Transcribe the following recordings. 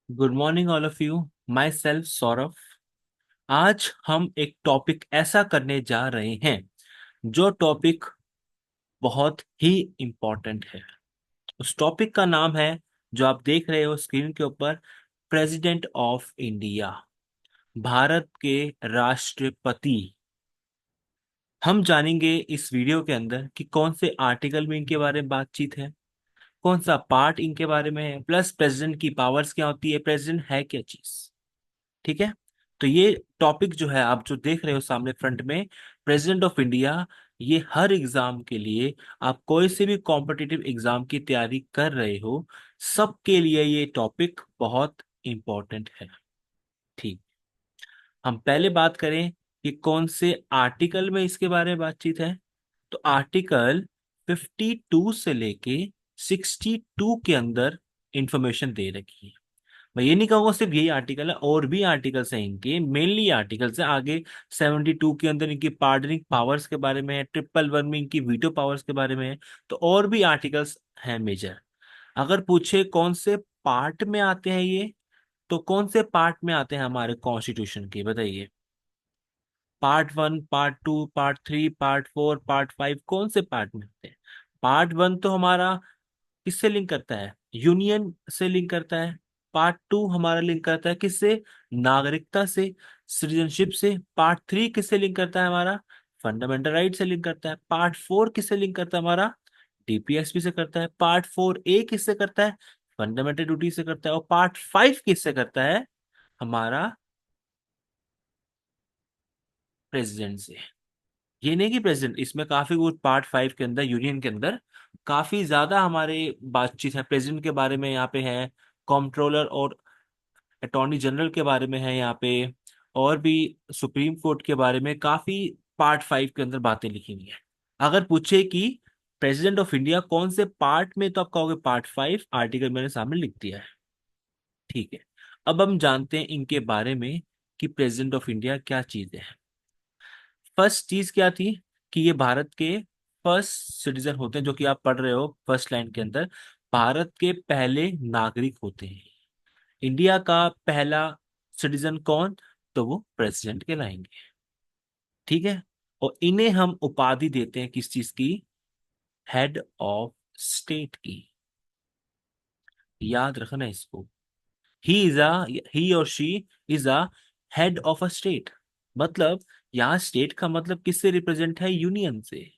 Good morning all of you. My self Saurabh. आज हम एक टॉपिक ऐसा करने जा रहे हैं जो टॉपिक बहुत ही इम्पोर्टेंट है। उस टॉपिक का नाम है, जो आप देख रहे हो स्क्रीन के ऊपर, प्रेसिडेंट ऑफ इंडिया, भारत के राष्ट्रपति। हम जानेंगे इस वीडियो के अंदर कि कौन से आर्टिकल में इनके बारे में बातचीत है, कौन सा पार्ट इनके बारे में है, प्लस प्रेसिडेंट की पावर्स क्या होती है, प्रेसिडेंट है क्या चीज। ठीक है। तो ये टॉपिक जो है आप जो देख रहे हो सामने फ्रंट में, प्रेसिडेंट ऑफ इंडिया, ये हर एग्जाम के लिए, आप कोई से भी कॉम्पिटिटिव एग्जाम की तैयारी कर रहे हो, सबके लिए ये टॉपिक बहुत इंपॉर्टेंट है। ठीक। हम पहले बात करें कि कौन से आर्टिकल में इसके बारे में बातचीत है। तो आर्टिकल 52 से लेके 62 के अंदर इंफॉर्मेशन दे रखी है। मैं ये नहीं कहूंगा सिर्फ यही आर्टिकल है, और भी आर्टिकल्स हैं इनके, मेनली आर्टिकल्स हैं आगे। 72 के अंदर इनकी पार्डनिंग पावर्स के बारे में है, 111 में इनकी वीटो पावर्स के बारे में है। तो और भी आर्टिकल्स हैं मेजर। अगर पूछे कौन से पार्ट में आते हैं ये, तो कौन से पार्ट में आते हैं हमारे कॉन्स्टिट्यूशन के, बताइए। Part 1, part 2, part 3, part 4, part 5, कौन से पार्ट में आते हैं? पार्ट 1 तो हमारा किससे लिंक करता है? यूनियन से लिंक करता है। पार्ट 2 हमारा लिंक करता है किससे? नागरिकता से, सिटीजनशिप से। पार्ट 3 किससे लिंक करता है? हमारा फंडामेंटल राइट से लिंक करता है। पार्ट 4 किससे लिंक करता है? हमारा डीपीएसपी से करता है। पार्ट 4 ए किससे करता है? फंडामेंटल ड्यूटी से करता है। और पार्ट 5 किससे करता है? हमारा प्रेसिडेंट से। ये नहीं कि प्रेसिडेंट, इसमें काफी कुछ पार्ट 5 के अंदर, यूनियन के अंदर काफी ज्यादा हमारे बातचीत है। प्रेसिडेंट के बारे में यहाँ पे है, कंट्रोलर और अटॉर्नी जनरल के बारे में है यहाँ पे, और भी सुप्रीम कोर्ट के बारे में काफी पार्ट 5 के अंदर बातें लिखी हुई है। अगर पूछे कि प्रेसिडेंट ऑफ इंडिया कौन से पार्ट में, तो आप कहोगे पार्ट 5, आर्टिकल मैंने सामने लिख दिया है। ठीक है। अब हम जानते हैं इनके बारे में कि प्रेसिडेंट ऑफ इंडिया क्या चीज है। फर्स्ट चीज क्या थी कि ये भारत के फर्स्ट सिटीजन होते हैं, जो कि आप पढ़ रहे हो फर्स्ट लाइन के अंदर। भारत के पहले नागरिक होते हैं। इंडिया का पहला सिटीजन कौन? तो वो प्रेसिडेंट कहलाएंगे। ठीक है। और इन्हें हम उपाधि देते हैं किस चीज की? हेड ऑफ स्टेट की। याद रखना इसको। ही इज अ ही और she is a head of a state. मतलब यहाँ स्टेट का मतलब किससे रिप्रेजेंट है? यूनियन से।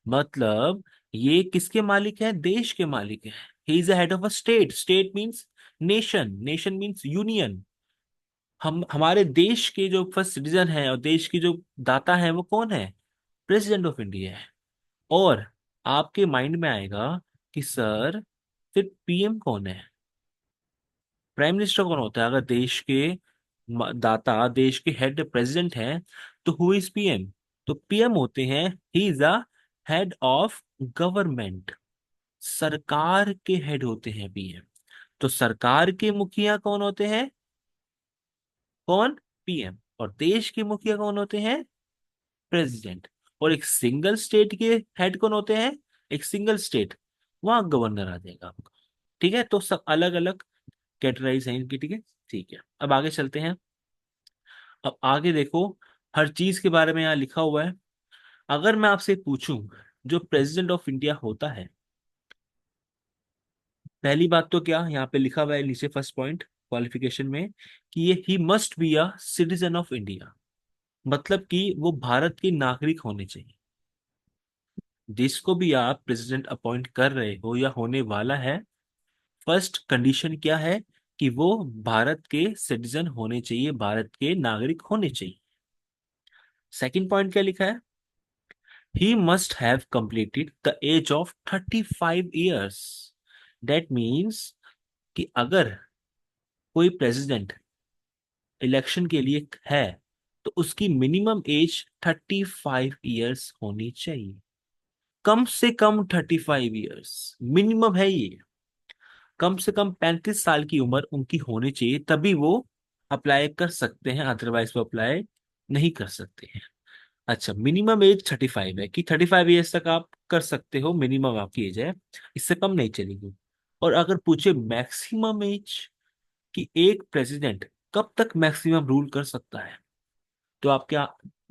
मतलब ये किसके मालिक है? देश के मालिक है। He is the head of a state. State means nation, nation means union. हम हमारे देश के जो फर्स्ट सिटीजन है और देश की जो दाता है, वो कौन है? प्रेसिडेंट ऑफ इंडिया है। और आपके माइंड में आएगा कि सर, फिर पीएम कौन है? प्राइम मिनिस्टर कौन होता है? अगर देश के दाता, देश के हेड प्रेसिडेंट है, तो हु इज पीएम? तो पीएम होते हैं, he is a head of government. सरकार के हेड होते हैं पीएम। तो सरकार के मुखिया कौन होते हैं? कौन? पीएम। और देश के मुखिया कौन होते हैं? प्रेसिडेंट। और एक सिंगल स्टेट के हेड कौन होते हैं? एक सिंगल स्टेट, वहां गवर्नर आ जाएगा आपका। ठीक है। तो सब अलग अलग कैटेगराइज है इनकी। ठीक है। ठीक है, अब आगे चलते हैं। अब आगे देखो, हर चीज के बारे में यहाँ लिखा हुआ है। अगर मैं आपसे पूछूं, जो प्रेसिडेंट ऑफ इंडिया होता है, पहली बात तो क्या यहाँ पे लिखा हुआ है नीचे फर्स्ट पॉइंट क्वालिफिकेशन में, कि ये he must be a citizen of India. मतलब कि वो भारत के नागरिक होने चाहिए। जिसको भी आप प्रेसिडेंट अपॉइंट कर रहे हो या होने वाला है, फर्स्ट कंडीशन क्या है? कि वो भारत के सिटीजन होने चाहिए, भारत के नागरिक होने चाहिए। सेकंड पॉइंट क्या लिखा है? He must have completed the age of 35 years. That means कि अगर कोई प्रेसिडेंट इलेक्शन के लिए है, तो उसकी मिनिमम एज 35 ईयर्स होनी चाहिए। कम से कम 35 ईयर्स मिनिमम है ये। कम से कम 35 साल की उम्र उनकी होनी चाहिए, तभी वो अप्लाई कर सकते हैं, अदरवाइज वो अप्लाई नहीं कर सकते हैं। अच्छा, मिनिमम एज 35 है कि 35 ईयर्स तक आप कर सकते हो, मिनिमम आपकी एज है, इससे कम नहीं चलेगी। और अगर पूछे मैक्सिमम एज, कि एक प्रेसिडेंट कब तक मैक्सिमम रूल कर सकता है, तो आपके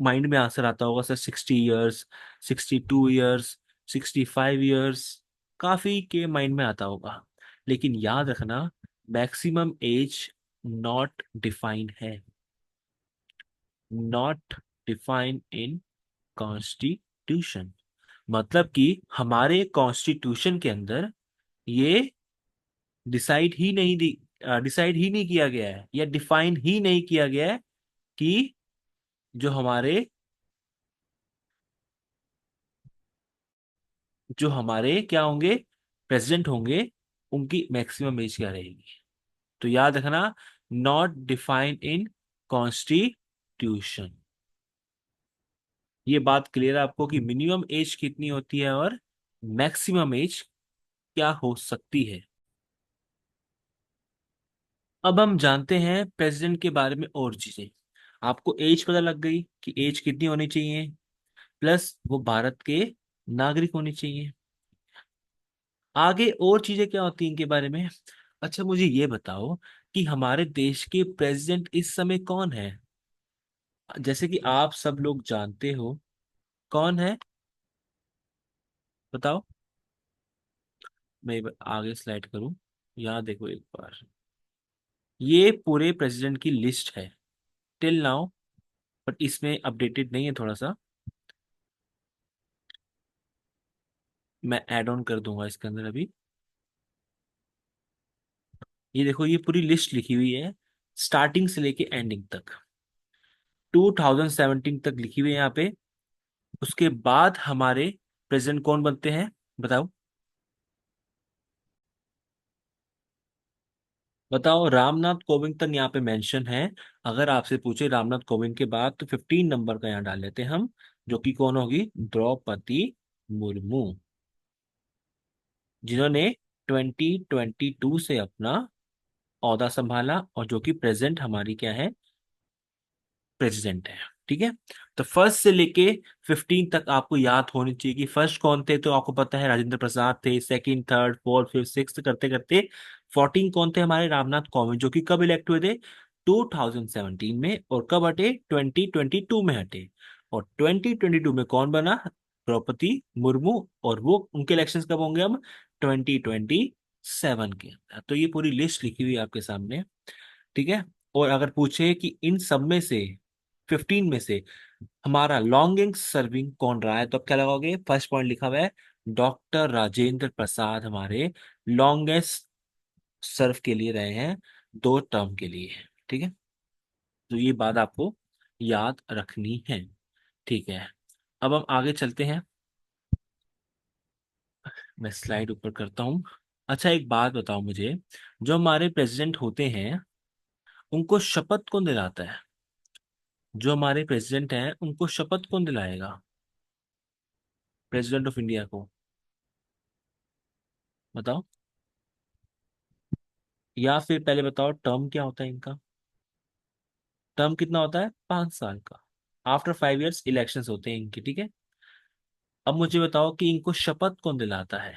माइंड में आंसर आता होगा सर 60 ईयर्स, 62 ईयर्स, 65 ईयर्स, काफी के माइंड में आता होगा। लेकिन याद रखना, मैक्सिमम एज नॉट डिफाइंड है, नॉट डिफाइंड इन कॉन्स्टिट्यूशन। मतलब कि हमारे कॉन्स्टिट्यूशन के अंदर ये डिसाइड ही नहीं किया गया है, या डिफाइन ही नहीं किया गया है कि जो हमारे क्या होंगे, प्रेसिडेंट होंगे, उनकी मैक्सिमम एज क्या रहेगी। तो याद रखना, नॉट डिफाइंड इन कॉन्स्टिट्यूशन। ये बात क्लियर है आपको कि मिनिमम एज कितनी होती है और मैक्सिमम एज क्या हो सकती है। अब हम जानते हैं प्रेसिडेंट के बारे में और चीजें। आपको एज पता लग गई कि एज कितनी होनी चाहिए, प्लस वो भारत के नागरिक होने चाहिए। आगे और चीजें क्या होती हैं इनके बारे में। अच्छा, मुझे ये बताओ कि हमारे देश के प्रेसिडेंट इस समय कौन है। जैसे कि आप सब लोग जानते हो, कौन है, बताओ। मैं एक बार आगे स्लाइड करूं, यहाँ देखो एक बार, ये पूरे प्रेसिडेंट की लिस्ट है टिल नाउ, बट इसमें अपडेटेड नहीं है थोड़ा सा। मैं ऐड ऑन कर दूंगा इसके अंदर अभी। ये देखो, ये पूरी लिस्ट लिखी हुई है स्टार्टिंग से लेके एंडिंग तक, 2017 तक लिखी हुई है यहाँ पे। उसके बाद हमारे प्रेसिडेंट कौन बनते हैं, बताओ। बताओ, रामनाथ कोविंद तक यहाँ पे मेंशन है। अगर आपसे पूछे रामनाथ कोविंद के बाद, तो 15 नंबर का यहाँ डाल लेते हैं हम, जो कि कौन होगी, द्रौपदी मुर्मू, जिन्होंने 2022 से अपना ओहदा संभाला, और जो कि प्रेजेंट हमारी क्या है, प्रेसिडेंट है। ठीक है। तो फर्स्ट से लेके 15 तक आपको याद होनी चाहिए कि फर्स्ट कौन थे, तो आपको पता है राजेंद्र प्रसाद थे, second, third, fourth, fifth, six करते करते 14 कौन थे, हमारे रामनाथ कोविंद, जो कि कब इलेक्ट हुए थे, 2017 में। और कब हटे, 2022 में हटे। और 2022 में कौन बना, द्रौपदी मुर्मू। और वो उनके इलेक्शंस कब होंगे, हम 2027 के अंदर। तो ये पूरी लिस्ट लिखी हुई है आपके सामने। ठीक है। और अगर पूछे कि इन सब में से, 15 में से हमारा लॉन्गेस्ट सर्विंग कौन रहा है, तो आप क्या लगाओगे, फर्स्ट पॉइंट लिखा हुआ है, डॉक्टर राजेंद्र प्रसाद हमारे लॉन्गेस्ट सर्व के लिए रहे हैं, 2 टर्म के लिए। ठीक है। तो ये बात आपको याद रखनी है। ठीक है। अब हम आगे चलते हैं। मैं स्लाइड ऊपर करता हूँ। अच्छा, एक बात बताओ मुझे, जो हमारे प्रेसिडेंट होते हैं, उनको शपथ कौन दिलाता है। जो हमारे प्रेसिडेंट हैं, उनको शपथ कौन दिलाएगा, प्रेसिडेंट ऑफ इंडिया को, बताओ। या फिर पहले बताओ, टर्म क्या होता है इनका, टर्म कितना होता है, 5 साल का। आफ्टर 5 इयर्स इलेक्शंस होते हैं इनके। ठीक है। अब मुझे बताओ कि इनको शपथ कौन दिलाता है,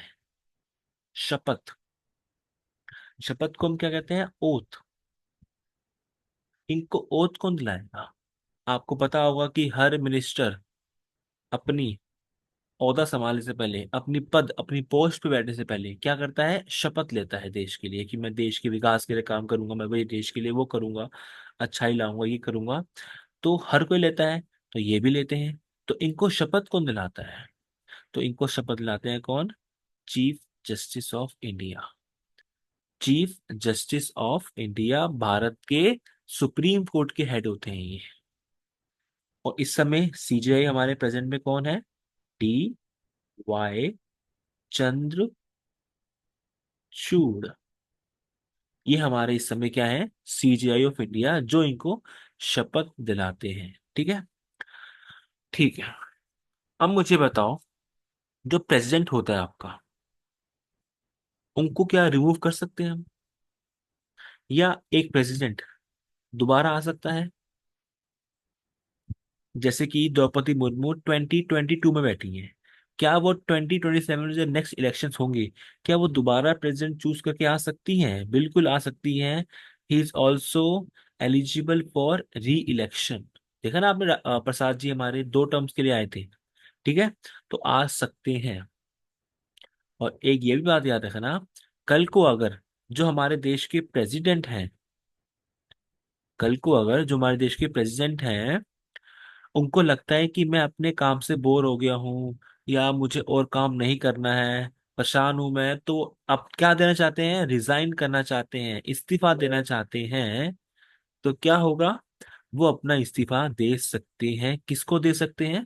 शपथ। शपथ को हम क्या कहते हैं, ओथ। इनको ओथ कौन दिलाएगा। आपको पता होगा कि हर मिनिस्टर अपनी ओहदा संभालने से पहले, अपनी पोस्ट पे बैठने से पहले क्या करता है, शपथ लेता है देश के लिए, कि मैं देश के विकास के लिए काम करूंगा, मैं वही देश के लिए वो करूंगा, अच्छाई लाऊंगा, ये करूंगा। तो हर कोई लेता है, तो ये भी लेते हैं। तो इनको शपथ कौन दिलाता है, तो इनको शपथ दिलाते हैं कौन, chief justice of India. Chief justice of India Bharat के सुप्रीम कोर्ट के हेड होते हैं ये। और इस समय सीजीआई हमारे प्रेजेंट में कौन है, डी वाई चंद्रचूड़। ये हमारे इस समय क्या है, सीजीआई ऑफ इंडिया, जो इनको शपथ दिलाते हैं। ठीक है। ठीक है। अब मुझे बताओ, जो प्रेसिडेंट होता है आपका, उनको क्या रिमूव कर सकते हैं हम, या एक प्रेसिडेंट दोबारा आ सकता है। जैसे कि द्रौपदी मुर्मू 2022 में बैठी हैं, क्या वो 2027 में जो नेक्स्ट इलेक्शंस होंगे, क्या वो दोबारा प्रेसिडेंट चूज करके आ सकती हैं, बिल्कुल आ सकती हैं। He is also eligible for री इलेक्शन। देखा ना आपने, प्रसाद जी हमारे 2 टर्म्स के लिए आए थे, ठीक है, तो आ सकते हैं। और एक ये भी बात याद रखना, कल को अगर जो हमारे देश के प्रेसिडेंट हैं, कल को अगर जो हमारे देश के प्रेसिडेंट हैं, उनको लगता है कि मैं अपने काम से बोर हो गया हूँ, या मुझे और काम नहीं करना है, परेशान हूं मैं, तो अब क्या देना चाहते हैं, रिजाइन करना चाहते हैं, इस्तीफा देना चाहते हैं, तो क्या होगा, वो अपना इस्तीफा दे सकते हैं। किसको दे सकते हैं?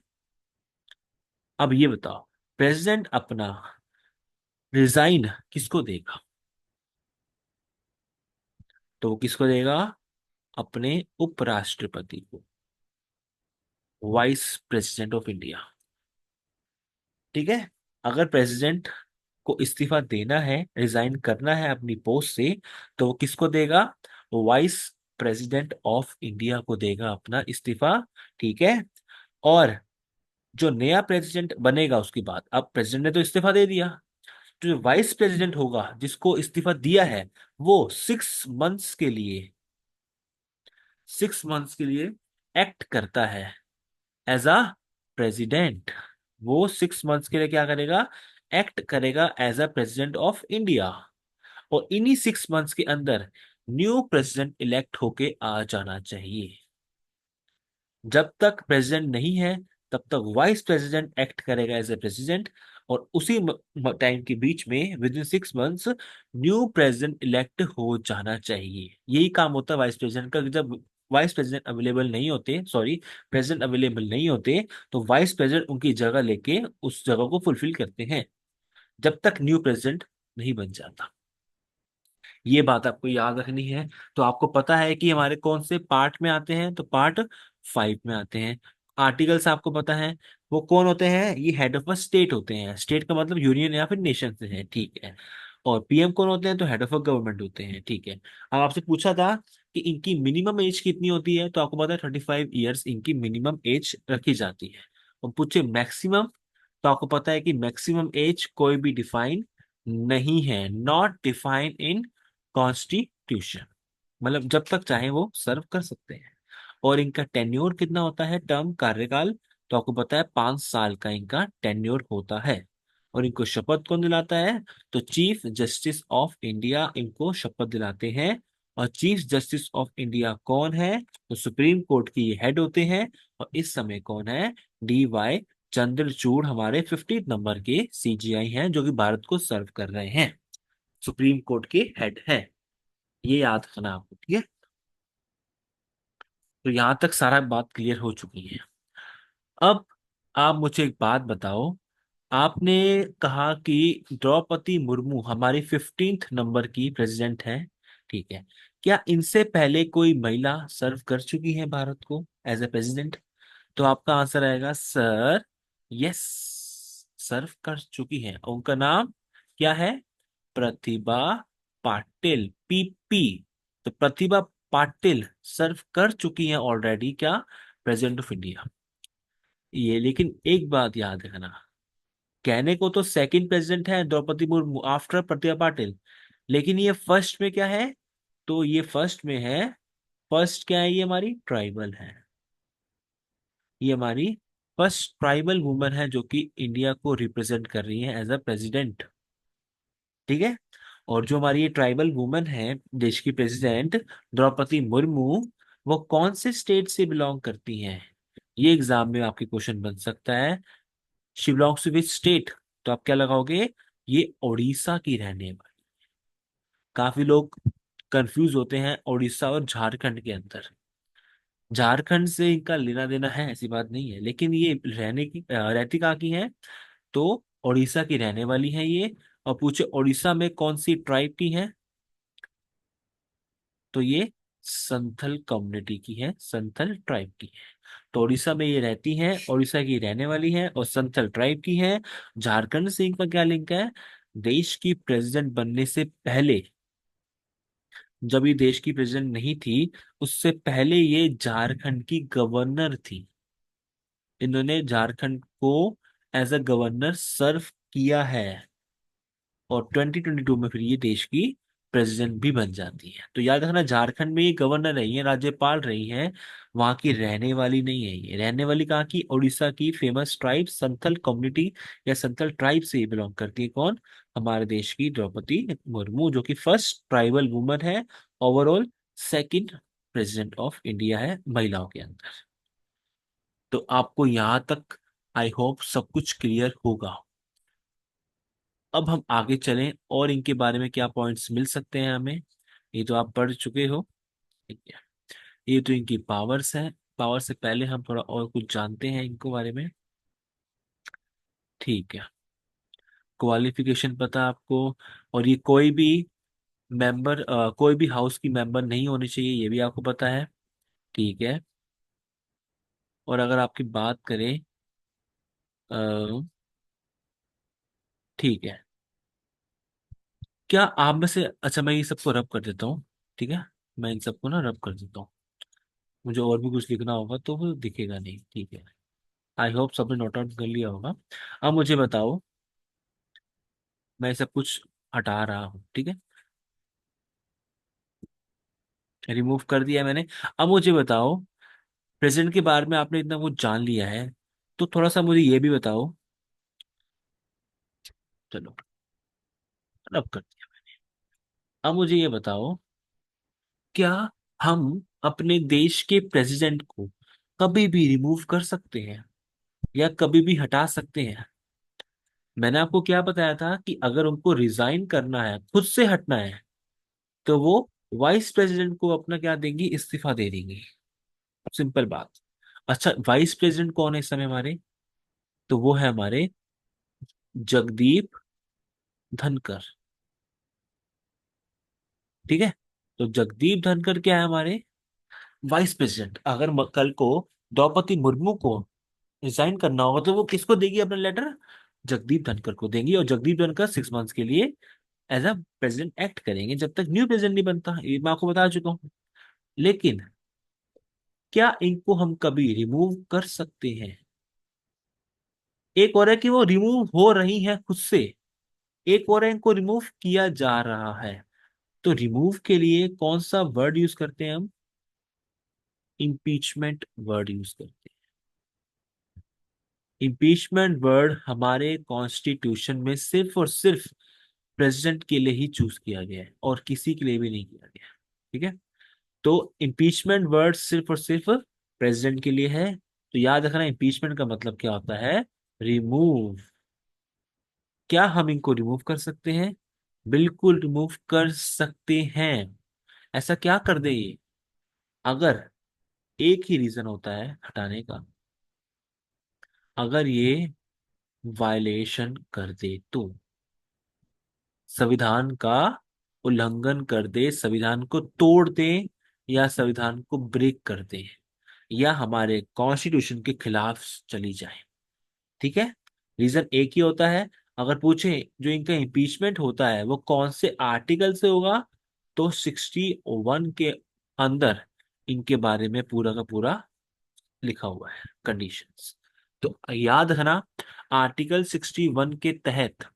अब ये बताओ, प्रेसिडेंट अपना रिजाइन किसको देगा? तो वो किसको देगा? अपने उपराष्ट्रपति को, वाइस प्रेसिडेंट ऑफ इंडिया। ठीक है, अगर प्रेसिडेंट को इस्तीफा देना है, रिजाइन करना है अपनी पोस्ट से, तो वो किसको देगा? वाइस प्रेसिडेंट ऑफ इंडिया को देगा अपना इस्तीफा। ठीक है, और जो नया प्रेसिडेंट बनेगा उसके बाद, अब प्रेसिडेंट ने तो इस्तीफा दे दिया, तो जो वाइस प्रेसिडेंट होगा जिसको इस्तीफा दिया है, वो 6 मंथ्स के लिए, 6 मंथ्स के लिए एक्ट करता है एज अ प्रेसिडेंट। वो 6 मंथ्स के लिए क्या करेगा? एक्ट करेगा as a president of India. और इन्हीं 6 मंथ्स के अंदर न्यू प्रेसिडेंट इलेक्ट होके आ जाना चाहिए। जब तक प्रेसिडेंट नहीं है, तब तक वाइस प्रेसिडेंट एक्ट करेगा एज ए प्रेसिडेंट, और उसी टाइम के बीच में with in 6 months new president elect हो जाना चाहिए। यही काम होता है वाइस प्रेसिडेंट का, कि जब वाइस प्रेसिडेंट अवेलेबल नहीं होते, सॉरी, प्रेसिडेंट अवेलेबल नहीं होते, तो वाइस प्रेसिडेंट उनकी जगह लेके उस जगह को फुलफिल करते हैं, जब तक न्यू प्रेसिडेंट नहीं बन जाता। ये बात आपको याद रखनी है। तो आपको पता है कि हमारे कौन से पार्ट में आते हैं, तो पार्ट 5 में आते हैं। आर्टिकल्स आपको पता है, वो कौन होते हैं? ये हेड ऑफ अ स्टेट होते हैं। स्टेट का मतलब यूनियन या फिर नेशन से है, ठीक है। और पीएम कौन होते हैं? तो हेड ऑफ अ गवर्नमेंट होते हैं, ठीक है। अब आपसे पूछा था कि इनकी मिनिमम एज कितनी होती है, तो आपको पता है 35 ईयर्स इनकी मिनिमम एज रखी जाती है। और पूछे मैक्सिमम, तो आपको पता है कि मैक्सिमम एज कोई भी डिफाइन नहीं है, नॉट डिफाइन इन कॉन्स्टिट्यूशन। मतलब जब तक चाहे वो सर्व कर सकते हैं। और इनका टेन्योर कितना होता है, टर्म कार्यकाल? तो आपको पता है 5 साल का इनका टेन्योर होता है। और इनको शपथ कौन दिलाता है? तो चीफ जस्टिस ऑफ इंडिया इनको शपथ दिलाते हैं। और चीफ जस्टिस ऑफ इंडिया कौन है? तो सुप्रीम कोर्ट के ये हेड होते हैं। और इस समय कौन है? DY चंद्रचूड़ हमारे 15 नंबर के CGI हैं, जो कि भारत को सर्व कर रहे हैं, सुप्रीम कोर्ट के हेड है। ये याद रखना आपको, ठीक है। तो यहां तक सारा बात क्लियर हो चुकी है। अब आप मुझे एक बात बताओ, आपने कहा कि द्रौपदी मुर्मू हमारी 15 नंबर की प्रेसिडेंट है, ठीक है। क्या इनसे पहले कोई महिला सर्व कर चुकी है भारत को एज ए प्रेसिडेंट? तो आपका आंसर आएगा सर, यस, सर्व कर चुकी है। उनका नाम क्या है? प्रतिभा पाटिल, PP। तो प्रतिभा पाटिल सर्व कर चुकी हैं ऑलरेडी, क्या? President of India. ये लेकिन एक बात याद रखना, कहने को तो सेकंड प्रेसिडेंट है द्रौपदी मुर्मू आफ्टर प्रतिभा पाटिल, लेकिन ये फर्स्ट में क्या है? तो ये फर्स्ट में है, फर्स्ट क्या है? ये हमारी ट्राइबल है, ये हमारी फर्स्ट ट्राइबल वुमन है जो कि इंडिया को रिप्रेजेंट कर रही है एज अ प्रेसिडेंट, ठीक है। और जो हमारी ये ट्राइबल वुमन है, देश की प्रेसिडेंट द्रौपदी मुर्मू, वो कौन से स्टेट से बिलोंग करती हैं? ये एग्जाम में आपके क्वेश्चन बन सकता है। She belongs to which state? तो आप क्या लगाओगे? ये उड़ीसा की रहने वाली। काफी लोग कंफ्यूज होते हैं उड़ीसा और झारखंड के अंदर। झारखंड से इनका लेना देना है, ऐसी बात नहीं है, लेकिन ये रहती कहाँ की है? तो उड़ीसा की रहने वाली है ये। और पूछे उड़ीसा में कौन सी ट्राइब की है? तो ये संथल कम्युनिटी की है, संथल ट्राइब की है। तो उड़ीसा में ये रहती हैं, उड़ीसा की रहने वाली है और संथल ट्राइब की है। झारखंड से इनका क्या लिंक है? देश की प्रेसिडेंट बनने से पहले, जब ये देश की प्रेसिडेंट नहीं थी, उससे पहले ये झारखंड की गवर्नर थी। इन्होंने झारखंड को एज अ गवर्नर सर्व किया है। और 2022 में फिर ये देश की प्रेसिडेंट भी बन जाती है। तो याद रखना, झारखंड में ये गवर्नर रही है, राज्यपाल रही है, वहां की रहने वाली नहीं है। ये रहने वाली कहाँ की? उड़ीसा की फेमस ट्राइब संथल कम्युनिटी या संथल ट्राइब से बिलोंग करती है। कौन? हमारे देश की द्रौपदी मुर्मू, जो कि फर्स्ट ट्राइबल वुमन है, overall second president of India है महिलाओं के अंदर। तो आपको यहां तक आई होप सब कुछ क्लियर होगा। अब हम आगे चलें और इनके बारे में क्या पॉइंट्स मिल सकते हैं हमें। ये तो आप पढ़ चुके हो, ठीक है। ये तो इनकी पावर्स हैं। पावर से पहले हम थोड़ा और कुछ जानते हैं इनको बारे में, ठीक है। क्वालिफिकेशन पता है आपको। और ये कोई भी मेंबर, कोई भी हाउस की मेंबर नहीं होनी चाहिए, ये भी आपको पता है, ठीक है। और अगर आपकी बात करें, अ, ठीक है, क्या आप में से, अच्छा मैं ये सबको रब कर देता हूँ, ठीक है। मैं इन सबको ना रब कर देता हूँ। मुझे और भी कुछ लिखना होगा तो वो दिखेगा नहीं, ठीक है। आई होप सबने नोट आउट कर लिया होगा। अब मुझे बताओ, मैं सब कुछ हटा रहा हूँ, ठीक है, रिमूव कर दिया मैंने। अब मुझे बताओ, प्रेसिडेंट के बारे में आपने इतना कुछ जान लिया है, तो थोड़ा सा मुझे ये भी बताओ। चलो, अब कर दिया। अब मुझे ये बताओ, क्या हम अपने देश के प्रेसिडेंट को कभी भी रिमूव कर सकते हैं या कभी भी हटा सकते हैं? मैंने आपको क्या बताया था कि अगर उनको रिजाइन करना है, खुद से हटना है, तो वो वाइस प्रेसिडेंट को अपना क्या देंगी? इस्तीफा दे देंगी। सिंपल बात। अच्छा, वाइस प्रेसिडेंट कौन है इस समय हमारे? तो वो है हमारे जगदीप धनकर, ठीक है। तो जगदीप धनकर क्या है हमारे वाइस प्रेसिडेंट। अगर कल को द्रौपदी मुर्मू को रिजाइन करना होगा तो वो किसको देगी अपना लेटर? जगदीप धनकर को देंगी, और जगदीप धनकर 6 मंथ्स के लिए एज अ प्रेसिडेंट एक्ट करेंगे, जब तक न्यू प्रेसिडेंट नहीं बनता। ये मैं आपको बता चुका हूँ। लेकिन क्या इनको हम कभी रिमूव कर सकते हैं? एक और है कि वो रिमूव हो रही है खुद से, एक और है इनको रिमूव किया जा रहा है। तो रिमूव के लिए कौन सा वर्ड यूज करते हैं हम? इम्पीचमेंट वर्ड यूज करते हैं। इम्पीचमेंट वर्ड हमारे कॉन्स्टिट्यूशन में सिर्फ और सिर्फ प्रेसिडेंट के लिए ही चूज किया गया है और किसी के लिए भी नहीं किया गया, ठीक है। तो इम्पीचमेंट वर्ड सिर्फ और सिर्फ प्रेसिडेंट के लिए है। तो याद रखना, इम्पीचमेंट का मतलब क्या होता है? रिमूव। क्या हम इनको रिमूव कर सकते हैं? बिल्कुल रिमूव कर सकते हैं। ऐसा क्या कर दे ये? अगर एक ही रीजन होता है हटाने का, अगर ये वायलेशन कर दे तो, संविधान का उल्लंघन कर दे, संविधान को तोड़ दे, या संविधान को ब्रेक कर दे, या हमारे कॉन्स्टिट्यूशन के खिलाफ चली जाए, ठीक है। रीजन एक ही होता है। अगर पूछे जो इनका इम्पीचमेंट होता है वो कौन से आर्टिकल से होगा, तो 61 के अंदर इनके बारे में पूरा का पूरा लिखा हुआ है कंडीशंस। तो याद रखना, आर्टिकल 61 के तहत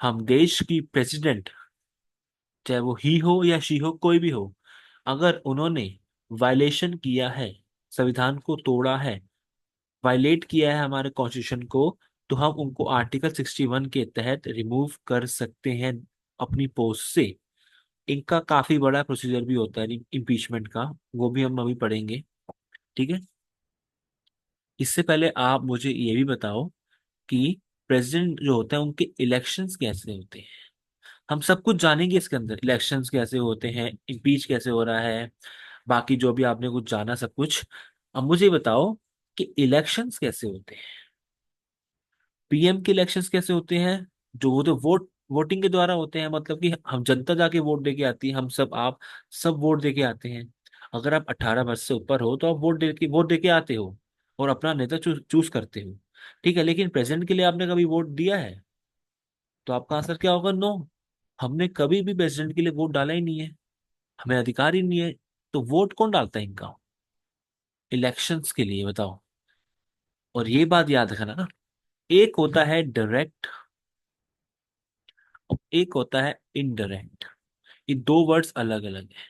हम देश की प्रेसिडेंट, चाहे वो ही हो या शी हो, कोई भी हो, अगर उन्होंने वायलेशन किया है, संविधान को तोड़ा है, वायलेट किया है हमारे कॉन्स्टिट्यूशन को, तो हम उनको आर्टिकल 61 के तहत रिमूव कर सकते हैं अपनी पोस्ट से। इनका काफी बड़ा प्रोसीजर भी होता है इम्पीचमेंट का, वो भी हम अभी पढ़ेंगे, ठीक है। इससे पहले आप मुझे ये भी बताओ कि प्रेसिडेंट जो होते हैं उनके इलेक्शंस कैसे होते हैं। हम सब कुछ जानेंगे इसके अंदर, इलेक्शंस कैसे होते हैं, इम्पीच कैसे हो रहा है, बाकी जो भी आपने कुछ जाना सब कुछ। अब मुझे बताओ कि इलेक्शंस कैसे होते हैं, पीएम के इलेक्शंस कैसे होते हैं। जो वो तो वोटिंग के द्वारा होते हैं, मतलब कि हम जनता जाके वोट दे के आती है, हम सब, आप सब वोट दे के आते हैं। अगर आप 18 वर्ष से ऊपर हो तो आप वोट दे के आते हो और अपना नेता चूज करते हो, ठीक है। लेकिन प्रेसिडेंट के लिए आपने कभी वोट दिया है? तो आपका आंसर क्या होगा? नो। हमने कभी भी प्रेसिडेंट के लिए वोट डाला ही नहीं है, हमें अधिकार ही नहीं है। तो वोट कौन डालता है इनका? इलेक्शंस के लिए, बताओ। और ये बात याद रखना ना, एक होता है डायरेक्ट और एक होता है इनडायरेक्ट। ये दो वर्ड्स अलग अलग है।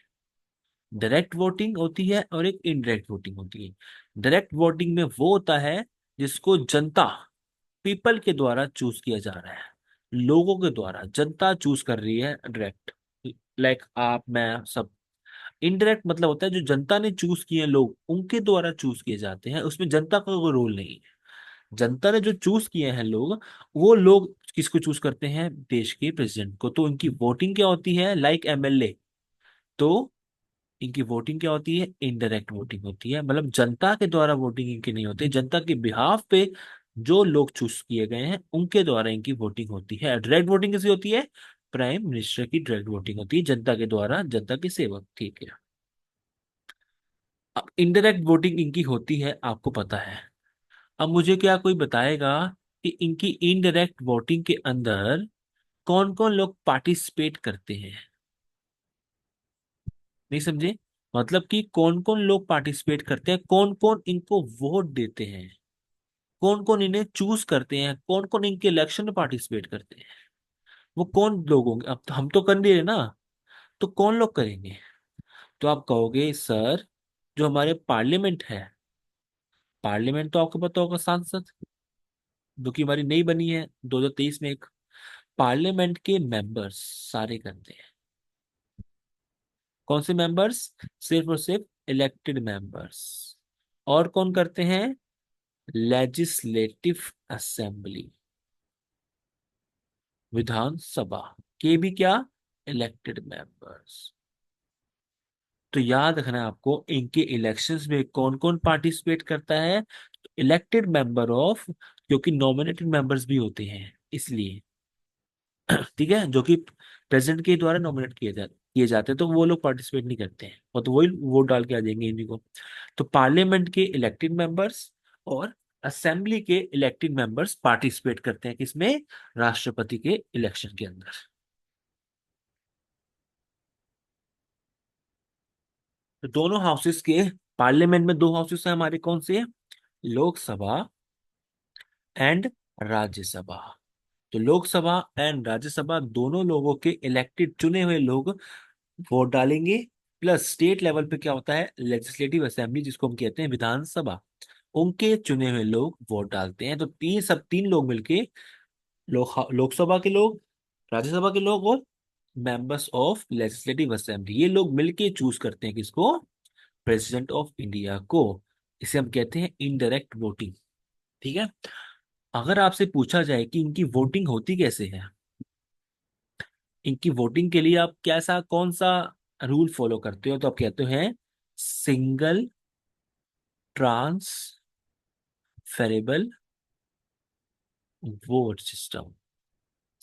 डायरेक्ट वोटिंग होती है और एक इनडायरेक्ट वोटिंग होती है। डायरेक्ट वोटिंग में वो होता है जिसको जनता, पीपल के द्वारा चूज किया जा रहा है, लोगों के द्वारा जनता चूज कर रही है डायरेक्ट, लाइक आप मैं सब। इनडायरेक्ट मतलब होता है जो जनता ने चूज किए हैं, लोग उनके द्वारा चूज किए जाते हैं, उसमें जनता का कोई रोल नहीं है। जनता ने जो चूज किए हैं लोग, वो लोग किसको चूज करते हैं, देश के प्रेसिडेंट को। तो उनकी वोटिंग क्या होती है, लाइक एमएलए। तो इनकी वोटिंग क्या होती है, इनडायरेक्ट वोटिंग होती है, मतलब जनता के द्वारा वोटिंग इनकी नहीं होती, जनता के बिहाफ पे जो लोग चूज किए गए हैं उनके द्वारा इनकी वोटिंग होती है। डायरेक्ट वोटिंग किसी होती है, प्राइम मिनिस्टर की डायरेक्ट वोटिंग होती है, जनता के द्वारा, जनता के सेवक, ठीक है। अब इनडायरेक्ट वोटिंग इनकी होती है, आपको पता है। अब मुझे क्या कोई बताएगा कि इनकी इनडायरेक्ट वोटिंग के अंदर कौन कौन लोग पार्टिसिपेट करते हैं? नहीं समझे? मतलब कि कौन कौन लोग पार्टिसिपेट करते हैं, कौन कौन इनको वोट देते हैं, कौन कौन इन्हें चूज करते हैं, कौन कौन इनके इलेक्शन में पार्टिसिपेट करते हैं, वो कौन लोग होंगे? अब तो हम तो कर नहीं रहे ना, तो कौन लोग करेंगे? तो आप कहोगे सर, जो हमारे पार्लियामेंट है, पार्लियामेंट तो आपको पता होगा, सांसद, जो कि हमारी नई बनी है 2023 में, एक पार्लियामेंट के मेंबर्स सारे करते हैं। कौन से मेंबर्स? सिर्फ और सिर्फ इलेक्टेड मेंबर्स। और कौन करते हैं? लेजिस्लेटिव असेंबली, विधानसभा के भी क्या, इलेक्टेड मेंबर्स। तो याद रखना है आपको, इनके इलेक्शंस में कौन कौन पार्टिसिपेट करता है, इलेक्टेड मेंबर ऑफ, क्योंकि नॉमिनेटेड मेंबर्स भी होते हैं इसलिए, ठीक है, जो कि प्रेसिडेंट के द्वारा नॉमिनेट किए जाते हैं, तो वो लोग पार्टिसिपेट नहीं करते हैं, और तो वही वोट डाल के आ जाएंगे इन्हीं को। तो पार्लियामेंट के इलेक्टेड मेंबर्स और असेंबली के इलेक्टेड मेंबर्स पार्टिसिपेट करते हैं किसमें, राष्ट्रपति के इलेक्शन के अंदर। तो दोनों हाउसेस के, पार्लियामेंट में दो हाउसेस हैं हमारे, कौन से? लोकसभा एंड राज्यसभा। तो लोकसभा एंड राज्यसभा दोनों लोगों के इलेक्टेड चुने हुए लोग वोट डालेंगे। प्लस स्टेट लेवल पे क्या होता है, लेजिस्लेटिव असेंबली, जिसको हम कहते हैं विधानसभा, उनके चुने हुए लोग वोट डालते हैं। तो तीन लोग मिलके, लोकसभा के लोग, राज्यसभा के लोग और मेंबर्स ऑफ लेजिस्लेटिव असेंबली, ये लोग मिलके चूज करते हैं किसको, प्रेसिडेंट ऑफ इंडिया को। इसे हम कहते हैं इनडायरेक्ट वोटिंग, ठीक है। अगर आपसे पूछा जाए कि इनकी वोटिंग होती कैसे है, इनकी वोटिंग के लिए आप कैसा, कौन सा रूल फॉलो करते हो, तो आप कहते हैं single transferable vote system.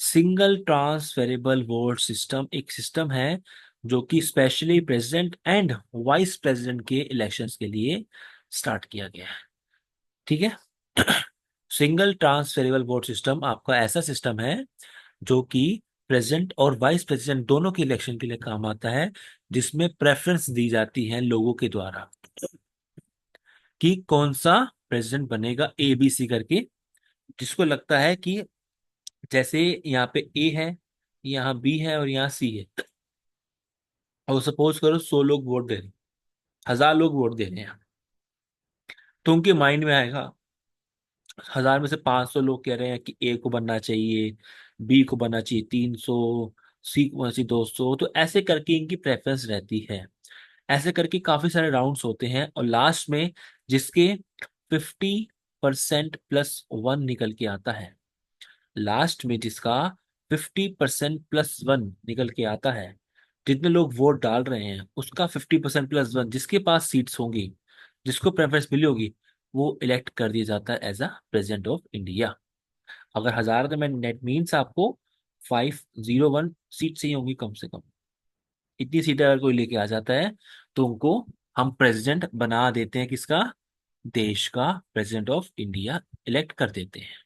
Single transferable vote system एक सिस्टम है जो कि specially president and vice president के इलेक्शंस के लिए स्टार्ट किया गया है, ठीक है। सिंगल ट्रांसफेरेबल वोट सिस्टम आपका ऐसा सिस्टम है जो कि प्रेसिडेंट और वाइस प्रेसिडेंट दोनों के इलेक्शन के लिए काम आता है, जिसमें प्रेफरेंस दी जाती है लोगों के द्वारा कि कौन सा प्रेसिडेंट बनेगा, ABC करके। जिसको लगता है कि जैसे यहाँ पे A है, यहाँ B है और यहाँ C है, और सपोज करो 100 लोग वोट दे रहे हैं, 1000 लोग वोट दे रहे हैं, तो उनके माइंड में आएगा, 1000 में से 500 लोग कह रहे हैं कि A को बनना चाहिए, B को बनना चाहिए 300, C को बनना चाहिए 200, तो ऐसे करके इनकी प्रेफरेंस रहती है। ऐसे करके काफी सारे राउंड्स होते हैं, और लास्ट में जिसके 50% +1 निकल के आता है, लास्ट में जिसका 50% +1 निकल के आता है, जितने लोग वोट डाल रहे हैं उसका 50% +1, जिसके पास सीट्स होंगी, जिसको प्रेफरेंस मिली होगी, वो इलेक्ट कर दिया जाता है as a president of India. अगर 1000 में नेट मीन्स आपको 501 सीट चाहिए होंगी कम से कम। इतनी सीटें अगर कोई लेके आ जाता है, तो उनको हम प्रेसिडेंट बना देते हैं, किसका, देश का प्रेसिडेंट ऑफ इंडिया इलेक्ट कर देते हैं।